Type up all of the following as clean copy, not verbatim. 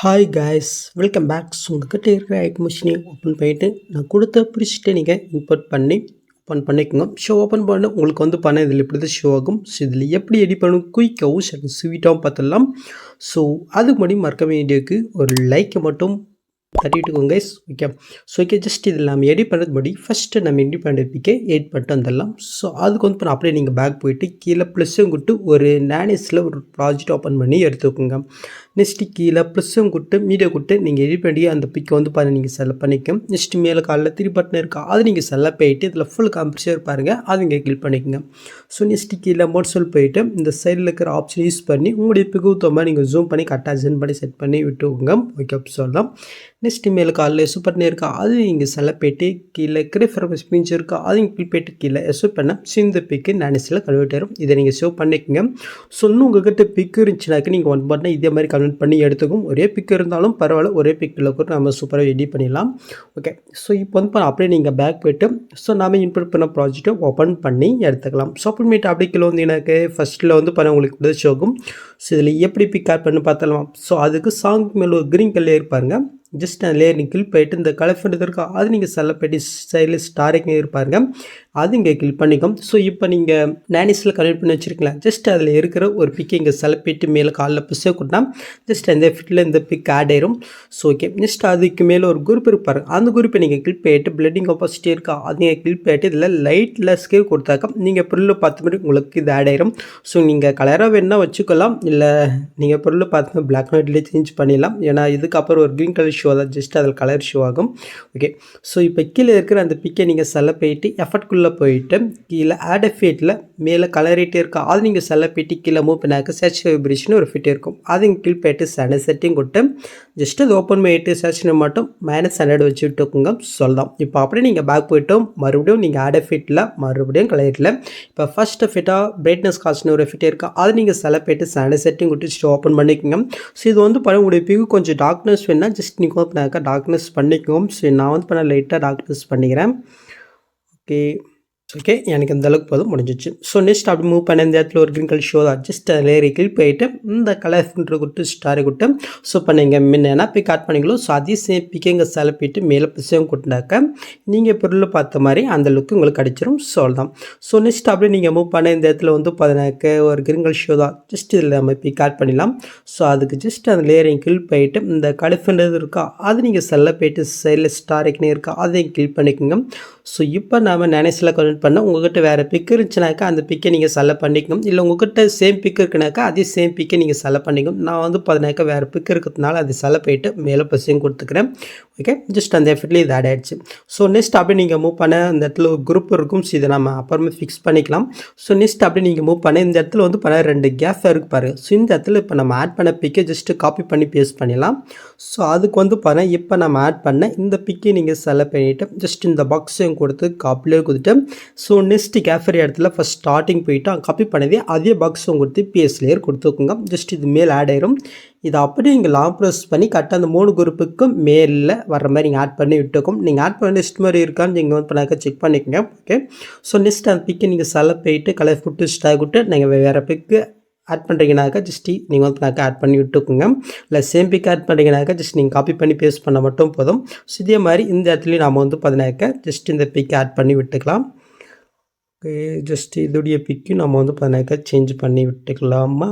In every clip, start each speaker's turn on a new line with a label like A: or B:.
A: Hi guys, welcome back. So உங்ககிட்ட இருக்கிற ஐட் மிஷினையும் open பண்ணிவிட்டு நான் கொடுத்த பிடிச்சிட்டு நீங்கள் இன்புட் பண்ணி ஓப்பன் பண்ணிக்கோங்க. ஷோ ஓப்பன் பண்ண உங்களுக்கு இதில் எப்படி தான் ஷோ ஆகும். ஸோ இதில் எப்படி எடிட் பண்ணணும் குயிக்காகவும் ஸ்வீட்டாகவும் பார்த்துடலாம். ஸோ அதுக்கு முன்னாடி மறக்க வேண்டியதுக்கு ஒரு லைக்கை மட்டும் தட்டிட்டுக்கோங்க guys. Okay. So okay, just இதில் நம்ம எடிட் பண்ணுறது முன்னாடி ஃபஸ்ட்டு நம்ம எடிட் பண்ணுறதுக்கே எடிட் பண்ணிட்டு வந்துடலாம். ஸோ அதுக்கு இப்போ அப்படியே நீங்கள் பேக் போயிட்டு கீழே ப்ளஸ்ஸும் கொடுத்து ஒரு நானிஸில் ஒரு ப்ராஜெக்ட் ஓப்பன் பண்ணி எடுத்துக்கோங்க. நெக்ஸ்ட்டு கீழே ப்ளஸ்ஸும் கொடுத்து மீடியா கொடுத்து நீங்கள் எடிட் பண்ணி அந்த பிக்கை நீங்கள் செலக்ட் பண்ணிக்கோங்க. நெக்ஸ்ட்டு மேலே காலில் 3 பட்டன் இருக்கா, அது நீங்கள் செலக்ட் போயிட்டு இதில் ஃபுல் கம்ப்ரஸர் பாருங்கள், அது இங்கே கிளிக் பண்ணிக்கோங்க. ஸோ நெக்ஸ்ட்டு கீழே மோட்ஸில் போயிட்டு இந்த சைடில் இருக்கிற ஆப்ஷன் யூஸ் பண்ணி உங்களுடைய பிக்கு தோமா நீங்கள் ஜூம் பண்ணி கரெக்டாக ஜென் பண்ணி செட் பண்ணி விட்டுக்கோங்க. ஓகே, சொல்லலாம். நெக்ஸ்ட்டு மேலே காலில் எஸ் பட்டன் இருக்கா, அது நீங்கள் செலக்ட் போயிட்டு கீழே இருக்கிற ஸ்பீச் இருக்கா, அது நீங்கள் கிளிக் போயிட்டு கீழே எஸ் பண்ண இந்த பிக்கு நானிஸில் கன்வெர்ட் ஆயிரும். இதை நீங்கள் சேவ் பண்ணிக்கோங்க. ஸோ இன்னும் உங்கள்கிட்ட பிக்கு இருந்துச்சுனாக்க நீங்கள் ஒன் பட்டன் இதே மாதிரி கன்வெர்ட் பண்ணி எடுத்துக்கும். ஒரே பிக் இருந்தாலும் பரவாயில்ல, ஒரே பிக்கில் கூட நம்ம சூப்பராக எடிட் பண்ணிடலாம். ஓகே. ஸோ இப்போ அப்படியே நீங்கள் பேக் போய்ட்டு ஸோ நம்ம இன்புட் பண்ண ப்ராஜெக்ட்டை ஓப்பன் பண்ணி எடுத்துக்கலாம். ஸோ அப்புறமேட்டு அப்படி கீழே எனக்கு ஃபஸ்ட்டில் உங்களுக்கு பிடிச்ச ஆகும். ஸோ இதில் எப்படி பிக் ஆட் பண்ணி பார்த்தலாம். ஸோ அதுக்கு சாங் மேலே ஒரு க்ரீன் கலர் இருப்பாருங்க. ஜஸ்ட் அந்த லேயர் நீங்கள் கிளிக் போயிட்டு இந்த கலர் பண்ணுறது இருக்கா, அது நீங்கள் செலக்ட் பண்ணி சைடில் ஸ்டாரிங் இருப்பாருங்க, அது இங்கே கிளிக் பண்ணிக்கும். ஸோ இப்போ நீங்கள் நானிஸில் கனெக்ட் பண்ணி வச்சுருக்கலாம். ஜஸ்ட் அதில் இருக்கிற ஒரு பிக்கை இங்கே செலக்ட் பண்ணிட்டு மேலே காலில் பிசே கொடுத்தா ஜஸ்ட் அந்த ஃபிட்டில் இந்த பிக் ஆட் ஆயிரும். So okay. நெக்ஸ்ட் அதுக்கு மேலே ஒரு குரூப் இருப்பாரு, அந்த குரூப்பை நீங்கள் கிளிக் பண்ணிட்டு பிளட்டிங் ஆப்போசிட்டி இருக்கா, அது நீங்கள் கிளிக் பண்ணிட்டு இதில் லைட்டில் ஸ்கேவ் கொடுத்தாக்கா நீங்கள் பொருள் பார்த்த மாதிரி உங்களுக்கு இது ஆட் ஆயிரும். ஸோ நீங்கள் கலராக வேணால் வச்சுக்கலாம், இல்லை நீங்கள் பொருள் பார்த்து பிளாக் அண்ட் ஒயிட்லேயே சேஞ்ச் பண்ணிடலாம். ஏன்னா இதுக்கப்புறம் ஒரு க்ரீன் கலர் ஷோ தான், ஜஸ்ட் அதில் கலர் ஷோ ஆகும். ஓகே. ஸோ இப்போ கீழே இருக்கிற அந்த பிக்கை நீங்கள் செலக்ட் பண்ணிட்டு எஃபர்ட்குள்ளே போயிட்டு கீழே ஆட் எஃபெக்ட்டில் மேலே கலரேட்டே இருக்கா, அது நீங்கள் செலக்ட் பண்ணிட்டு கீழே மூவ் பண்ணாக்க சர்ச் வைப்ரேஷன் ஒரு ஃபிட் இருக்கும், அது இங்கே கிளிக் பண்ணிட்டு ஸ்டாண்டர்ட் செட்டிங் கொடுத்து ஜஸ்ட் அது ஓப்பன் பண்ணிட்டு சர்ச்னு மட்டும் -100 வச்சு விட்டுக்கோங்க. சொல்லலாம். இப்போ அப்படியே நீங்கள் பேக் போய்ட்டோம், மறுபடியும் நீங்கள் ஆட் எஃபெக்ட்டில் மறுபடியும் கலரேட்டில் இப்போ ஃபஸ்ட் எஃபெக்டாக பிரைட்னஸ் காஸ்ட்னு ஒரு எஃபெக்ட் இருக்கா, அது நீங்கள் செலக்ட் பண்ணிட்டு ஸ்டாண்டர்ட் செட்டிங் கொடுத்து ஓப்பன் பண்ணிக்கோங்க. ஸோ இது பண்ண உங்களுடைய பிகு கொஞ்சம் டார்க்னஸ் வேணால் ஜஸ்ட் நீங்கள் ஓப்பனாக்க டார்க்னஸ் பண்ணிக்கோங்க. ஸோ நான் பண்ண லைட்டாக டார்க்னஸ் பண்ணிக்கிறேன். ஓகே. ஓகே, எனக்கு இந்த அளவுக்கு போதும், முடிஞ்சிச்சு. ஸோ நெக்ஸ்ட் அப்படி மூவ் பண்ண இந்த இடத்துல ஒரு க்ரீன் கலர் ஷோ தான், ஜஸ்ட் லேயரை கிளிக் போயிட்டு இந்த கலர் கொடுத்து ஸ்டாரை கொடுத்து ஸோ இப்போ நீங்கள் முன்னா பிக் ஆட் பண்ணிங்களோ, ஸோ அதே சேம் பிக்கை இங்கே செலப்பிட்டு மேலே பிசையும் கொடுத்தாக்க நீங்கள் பொருள் பார்த்த மாதிரி அந்த லுக்கு உங்களுக்கு கிடச்சிரும். ஸோ தான். ஸோ நெக்ஸ்ட் அப்படியே நீங்கள் மூவ் பண்ண இந்த இடத்துல பார்த்தீங்கன்னாக்க ஒரு க்ரீன் கலர் ஷோ தான், ஜஸ்ட் இதில் நம்ம பிக் ஆட் பண்ணிடலாம். ஸோ அதுக்கு ஜஸ்ட் அந்த லேயரை கிளிக் போயிட்டு இந்த கலர்ன்றது இருக்கா, அது நீங்கள் செலக்ட் போயிட்டு சைடில் ஸ்டாரிக்னே இருக்கா, அதையும் கிளிக் பண்ணிக்கோங்க. ஸோ இப்போ நம்ம நானிஸில் கன்வெர்ட் பண்ண உங்கள்கிட்ட வேறு பிக் இருந்துச்சுனாக்கா அந்த பிக்கை நீங்கள் செலக்ட் பண்ணிக்கணும், இல்லை உங்கள்கிட்ட சேம் பிக் இருக்குனாக்கா அதே சேம் பிக்கை நீங்கள் செலக்ட் பண்ணிக்கணும். நான் பார்த்தீங்கன்னாக்கா வேறு பிக் இருக்கிறதுனால அது செலக்ட் போயிட்டு மேலே பசங்க கொடுத்துக்கிறேன். ஓகே. ஜஸ்ட் அந்த எஃபெக்ட்லேயே இது ஆட் ஆகிடுச்சு. ஸோ நெக்ஸ்ட் அப்படியே நீங்கள் மூவ் பண்ண இந்த இடத்துல ஒரு குரூப் இருக்கும். ஸோ இதை நம்ம அப்புறமே ஃபிக்ஸ் பண்ணிக்கலாம். ஸோ நெக்ஸ்ட் அப்படியே நீங்கள் மூவ் பண்ண இந்த இடத்துல பண்ண 2 கேப் இருக்கு பாருங்க. ஸோ இந்த இடத்துல இப்போ நம்ம ஆட் பண்ண பிக்கை ஜஸ்ட் காப்பி பண்ணி பேஸ்ட் பண்ணிடலாம். ஸோ அதுக்கு பாருங்க இப்போ நம்ம ஆட் பண்ண இந்த பிக்கை நீங்கள் செலக்ட் பண்ணிவிட்டு ஜஸ்ட் இந்த பாக்ஸையும் கொடுத்து காப்பிலே கொடுத்துட்டு ஸோ நெக்ஸ்ட் கேஃபர் இடத்துல ஃபஸ்ட் ஸ்டார்டிங் போயிட்டு காப்பி பண்ணதே அதே பாக்ஸும் கொடுத்து பிஎஸ் லேயர் கொடுத்துக்கோங்க. ஜஸ்ட் இது மேல் ஆட் ஆயிரும். இதை அப்படியே நீங்கள் லாங் ப்ரெஸ் பண்ணி கரெக்டாக அந்த 3 குரூப்புக்கும் மேலில் வர மாதிரி நீங்கள் ஆட் பண்ணி விட்டுக்கும். நீங்கள் ஆட் பண்ண லிஸ்ட் மாதிரி இருக்கான்னு நீங்கள் பண்ணாக்க செக் பண்ணிக்கோங்க. ஓகே. ஸோ நெக்ஸ்ட் அந்த பிக்கை நீங்கள் செலக்ட் போயிட்டு கலர் ஃபுட்டு ஸ்டாக் விட்டு நீங்கள் வேறு பிக்கு ஆட் பண்ணுறீங்கனாக்கா ஜஸ்ட் நீங்கள் ஆட் பண்ணி விட்டுக்குங்க. இல்லை சேம் பிக் ஆட் பண்ணுறீங்கனாக்கா ஜஸ்ட் நீங்கள் காப்பி பண்ணி பேஸ்ட் பண்ண மட்டும் போதும். ஸோ இதே மாதிரி இந்த இடத்துலையும் நாம் பார்த்தீங்கன்னாக்கா ஜஸ்ட் இந்த பிக் ஆட் பண்ணி விட்டுக்கலாம். ஓகே. ஜஸ்ட் இதோடைய பிக்கும் நம்ம பார்த்தீங்கன்னாக்கா சேஞ்ச் பண்ணி விட்டுக்கலாமா.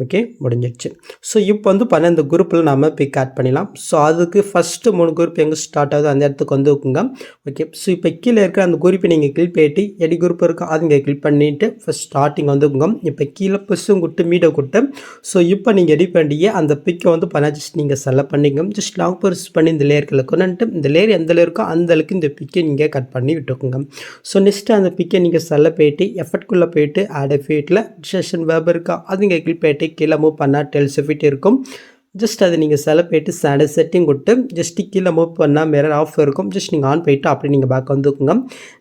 A: ஓகே, முடிஞ்சிடுச்சு. ஸோ இப்போ பண்ண இந்த குரூப்பில் நம்ம பிக் ஆட் பண்ணிடலாம். ஸோ அதுக்கு ஃபஸ்ட்டு 3 குரூப் எங்கே ஸ்டார்ட் ஆகுது அந்த இடத்துக்கு வந்துக்குங்க. ஓகே. ஸோ இப்போ கீழே இருக்கிற அந்த குரூப்பை நீங்கள் கிளிக் பண்ணிட்டு எடி குரூப் இருக்கா, அது இங்கே கிளிக் பண்ணிவிட்டு ஃபஸ்ட் ஸ்டார்டிங் வந்துக்குங்க. இப்போ கீழே ப்ளஸ்ஸும் கொடுத்து மீடை கொடுத்து ஸோ இப்போ நீங்கள் எடி பண்ணியே அந்த பிக்கை பண்ண ஜஸ்ட் நீங்கள் செலக்ட் பண்ணிங்க. ஜஸ்ட் லாங் ப்ரெஸ் பண்ணி இந்த லேயர்களை கொண்டுட்டு இந்த லேயர் எந்த லேயருக்கோ அந்த அளவுக்கு இந்த பிக்கை நீங்கள் கட் பண்ணி விட்டுக்குங்க. ஸோ நெக்ஸ்ட்டு அந்த பிக்கை நீங்கள் செலக்ட் போயிட்டு எஃபர்ட்குள்ளே போயிட்டு ஆட் எஃபெக்ட்டில் செஷன் வேப் இருக்கா, அது இங்கே கிளிக் பண்ணிட்டு கீழே மூவ் பண்ணால் 12 எஃபெக்ட் இருக்கும். ஜஸ்ட் அதை நீங்கள் செலக்ட் போயிட்டு ஸ்டாண்டர்ட் செட்டிங் கொடுத்து ஜஸ்ட் கீழே மூவ் பண்ணால் மிரர் ஆஃப் இருக்கும். ஜஸ்ட் நீங்கள் ஆன் போயிட்டு அப்படி நீங்கள் பேக் வந்துக்குங்க.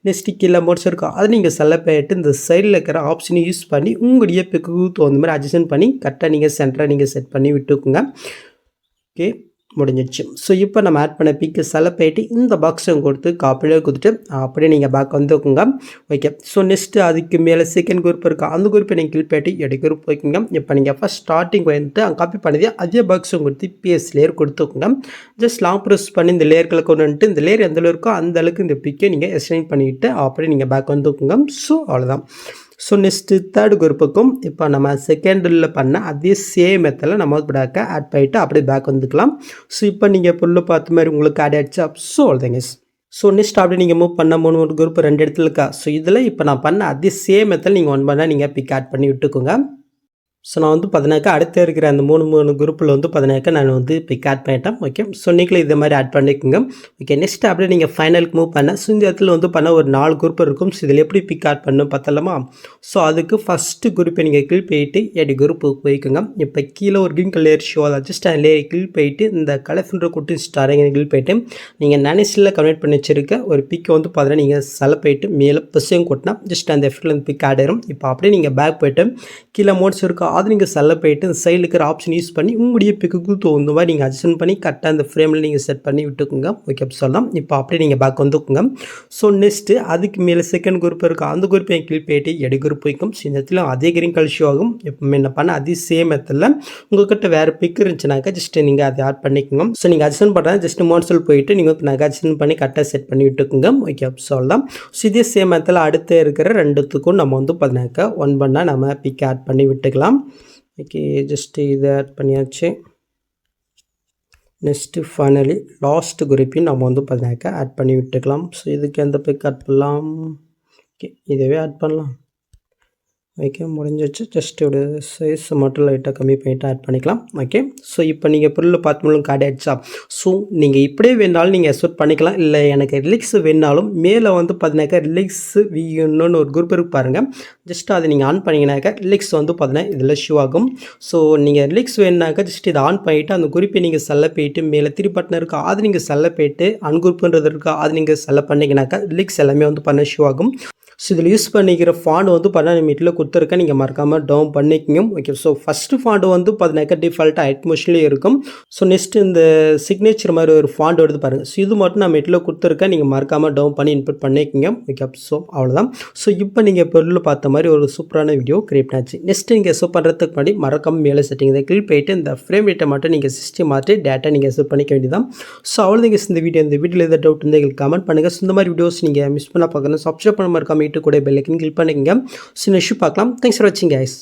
A: நெக்ஸ்ட் கீழே மோட்ஸ் இருக்கும், அதை நீங்கள் செலக்ட் போயிட்டு இந்த சைடில் இருக்கிற ஆப்ஷனை யூஸ் பண்ணி உங்களுடைய பிக்கு தகுந்த மாதிரி அட்ஜஸ்ட் பண்ணி கரெக்டாக நீங்கள் சென்டராக நீங்கள் செட் பண்ணி விட்டுக்குங்க. ஓகே. முடிஞ்சிடுச்சு. ஸோ இப்போ நம்ம ஆட் பண்ண பிக்கு செலக்ட் பண்ணிட்டு இந்த பாக்ஸும் கொடுத்து காப்பிலே கொடுத்துட்டு அப்படியே நீங்கள் பேக் வந்துக்குங்க. ஓகே. ஸோ நெக்ஸ்ட்டு அதுக்கு மேலே செகண்ட் குரூப் இருக்கா அந்த குரூப்பை நீங்கள் கிளிக் பண்ணிட்டு எடு குரூப் வைக்குங்க. இப்போ நீங்கள் ஃபஸ்ட் ஸ்டார்டிங் வந்துட்டு அங்கே காப்பி பண்ணதே அதே பாக்ஸும் கொடுத்து பிஎஸ் லேயர் கொடுத்துக்கோங்க. ஜஸ்ட் லாங் ப்ரெஸ் பண்ணி இந்த லேயர்களை கொண்டு வந்துட்டு இந்த லேயர் எந்த இருக்கோ அந்த அளவுக்கு இந்த பிக்கை நீங்கள் எக்ஸ்டெண்ட் பண்ணிவிட்டு அப்படியே நீங்கள் பேக் வந்துக்குங்க. ஸோ அவ்வளோதான். ஸோ நெக்ஸ்ட்டு தேர்ட் குரூப்புக்கும் இப்போ நம்ம செகண்டில் பண்ண அதே சேம் மெத்தடில் நம்ம பேக்க ஆட் பண்ணிவிட்டு அப்படியே பேக் வந்துக்கலாம். ஸோ இப்போ நீங்கள் புல்லு பார்த்த மாதிரி உங்களுக்கு ஆட் ஆகிடுச்சா? ஸோ அவ்வளோதாங்க. ஸோ நெக்ஸ்ட் அப்படியே நீங்கள் மூவ் பண்ண 3 குரூப் 2 இடத்துல இருக்கா. ஸோ இதில் இப்போ நான் பண்ண அதே சேம் மெத்தடில் நீங்கள் ஒன் பண்ணால் நீங்கள் பிக் ஆட் பண்ணி விட்டுக்கோங்க. ஸோ நான் வந்து பார்த்தீங்கன்னாக்கா அடுத்து இருக்கிற அந்த 3 குரூப்பில் வந்து பார்த்தீங்கன்னாக்கா நான் வந்து பிக் ஆட் பண்ணிட்டேன். ஓகே. ஸோ நீங்களும் இதே மாதிரி ஆட் பண்ணிக்கோங்க. ஓகே. நெக்ஸ்ட் அப்படியே நீங்கள் ஃபைனலுக்கு மூவ் பண்ண ஸோ இந்த இடத்துல வந்து பண்ண ஒரு 4 குரூப் இருக்கும். ஸோ இதில் எப்படி பிக் ஆட் பண்ணணும் பார்த்தலாமா? ஸோ அதுக்கு ஃபஸ்ட்டு குரூப்பை நீங்கள் கிளிக் பண்ணிட்டு எடி குரூப்புக்கு போய்க்குங்க. இப்போ கீழே ஒரு கிரீன் கலர் ஷோ அதை ஜஸ்ட் அந்த லேயர் கிளிக் பண்ணிட்டு இந்த கலர்ஃபுல் குட்டி ஸ்டாரிங் கிளிக் பண்ணிட்டு நீங்கள் நினைச்சில் கன்வெர்ட் பண்ணி வச்சிருக்க ஒரு பிக்கை வந்து பார்த்தீங்கன்னா நீங்கள் செலக்ட் பண்ணிட்டு மேலே ப்ளஸ்ஸையும் கொட்டினா ஜஸ்ட் அந்த எஃபெக்டில் வந்து பிக் ஆட் ஆயிரும். இப்போ அப்படியே நீங்கள் பேக் போய்ட்டு கீழே மோட்ஸ் இருக்கா அது நீங்கள் செலக்ட் பண்ணிட்டு இந்த சைடில் இருக்கிற ஆப்ஷன் யூஸ் பண்ணி உங்களுடைய பிக்குக்கு தகுந்த மாதிரி நீங்கள் அட்ஜஸ்ட் பண்ணி கரெக்டாக அந்த ஃப்ரேமில் நீங்கள் செட் பண்ணி விட்டுக்குங்க. ஓகே சொல்லலாம். இப்போ அப்படியே நீங்கள் பேக் வந்துக்குங்க. ஸோ நெக்ஸ்ட்டு அதுக்கு மேலே செகண்ட் குரூப் இருக்கா அந்த குரூப்பை கிளிக் பண்ணிட்டு எடு குரூப் வைக்கும். ஸோ இந்த இடத்துல அதே கிரீன் கலர் ஷோ ஆகும். இப்போ என்ன பண்ண அதே சேம் மெத்தடில் உங்கள்கிட்ட வேறு பிக் இருந்துச்சுனாக்கா ஜஸ்ட் நீங்கள் அதை ஆட் பண்ணிக்கோங்க. ஸோ நீங்கள் அட்ஜஸ்ட் பண்ணுறது ஜஸ்ட் மோட்ஸில் போயிட்டு நீங்கள் நாங்கள் அட்ஜஸ்ட் பண்ணி கரெக்டாக செட் பண்ணி விட்டுக்குங்க. ஓகே சொல்லலாம். ஸோ இதே சேம் மெத்தடில் அடுத்து இருக்கிற ரெண்டுத்துக்கும் நம்ம வந்து பார்த்தீங்கன்னாக்கா ஒன் பண்ணால் நம்ம பிக் ஆட் பண்ணி விட்டுக்கலாம். ஓகே. ஜஸ்ட்டு இதை ஆட் பண்ணியாச்சு. நெக்ஸ்ட்டு ஃபைனலி லாஸ்ட் குரூப்பையும் நம்ம வந்து பார்த்தீங்கன்னாக்கா ஆட் பண்ணி விட்டுக்கலாம். ஸோ இதுக்கு எந்த பிக் ஆட் பண்ணலாம்? ஓகே இதவே ஆட் பண்ணலாம். ஓகே முடிஞ்சிச்சு. ஜஸ்ட் ஒரு சைஸ் மட்டும் லைட்டாக கம்மி பண்ணிவிட்டு ஆட் பண்ணிக்கலாம். ஓகே. ஸோ இப்போ நீங்கள் பொருள் பார்த்து கார்டு ஆகிடுச்சா? ஸோ நீங்கள் இப்படியே வேணாலும் நீங்கள் எக்ஸ்போர்ட் பண்ணிக்கலாம். இல்லை எனக்கு ரிலிக்ஸ் வேணாலும் மேலே வந்து பார்த்தீங்கன்னாக்கா ரிலிக்ஸ் வியூன்னு ஒரு குரூப் இருக்கு பாருங்கள். ஜஸ்ட் அதை நீங்கள் ஆன் பண்ணிங்கனாக்கா ரிலிக்ஸ் வந்து பார்த்தீங்கன்னா இதில் ஷூ ஆகும். ஸோ நீங்கள் ரிலிக்ஸ் வேணுனாக்கா ஜஸ்ட் இதை ஆன் பண்ணிவிட்டு அந்த குரூப்பை நீங்கள் செலக்ட் போயிட்டு மேலே 3 பட்டன் இருக்கா அது நீங்கள் செலக்ட் போயிட்டு அன்குரூப்புன்றது இருக்கா அது நீங்கள் செலக்ட் பண்ணிங்கனாக்கா ரிலிக்ஸ் எல்லாமே வந்து பண்ண ஷூ ஆகும். ஸோ இதில் யூஸ் பண்ணிக்கிற ஃபாண்ட் வந்து 12 மீட்டரில் கொடுத்துருக்கேன். நீங்கள் மறக்காமல் டவுன் பண்ணிக்கோங்க. ஓகே. ஸோ ஃபஸ்ட்டு ஃபாண்ட் வந்து பார்த்தீங்கன்னாக்கா டிஃபால்ட்டாக ஹைட்மோஷன்லேயே இருக்கும். ஸோ நெக்ஸ்ட் இந்த சிக்னேச்சர் மாதிரி ஒரு ஃபாண்ட் எடுத்து பாருங்கள். ஸோ இது மட்டும் நான் மீட்டரில் கொடுத்துருக்கேன். நீங்கள் மறக்காமல் டவுன் பண்ணி இன்புட் பண்ணிக்கோங்க. ஓகே. ஸோ அவ்வளோதான். ஸோ இப்போ நீங்கள் பொருள் பார்த்த மாதிரி ஒரு சூப்பரான வீடியோ கிரியேட் ஆச்சு. நெக்ஸ்ட் நீங்கள் எக்ஸ்போர்ட் பண்ணுறதுக்கு முன்னாடி மறக்காமல் மேலே செட்டிங் இதை கிளிக் பண்ணிட்டு இந்த ஃப்ரேம் ரேட்டை மட்டும் நீங்கள் சிஸ்டம் மாற்றி டேட்டா நீங்கள் எக்ஸ்போர்ட் பண்ணிக்க வேண்டியதான். ஸோ அவ்வளோதான் இந்த வீடியோவில் எதாவது டவுட் இருந்தால் எங்களுக்கு கமெண்ட் பண்ணுங்கள். ஸோ இந்த மாதிரி வீடியோஸ் நீங்கள் மிஸ் பண்ண பார்க்கணும் சப்ஸ்கிரைப் பண்ண மறக்காம கூட பெல் ஐக்கன் கிளிக் பண்ணிக்கங்க. சின்ன இஷ்யூ பார்க்கலாம். தேங்க்ஸ் ஃபார் வாட்சிங் கைஸ்.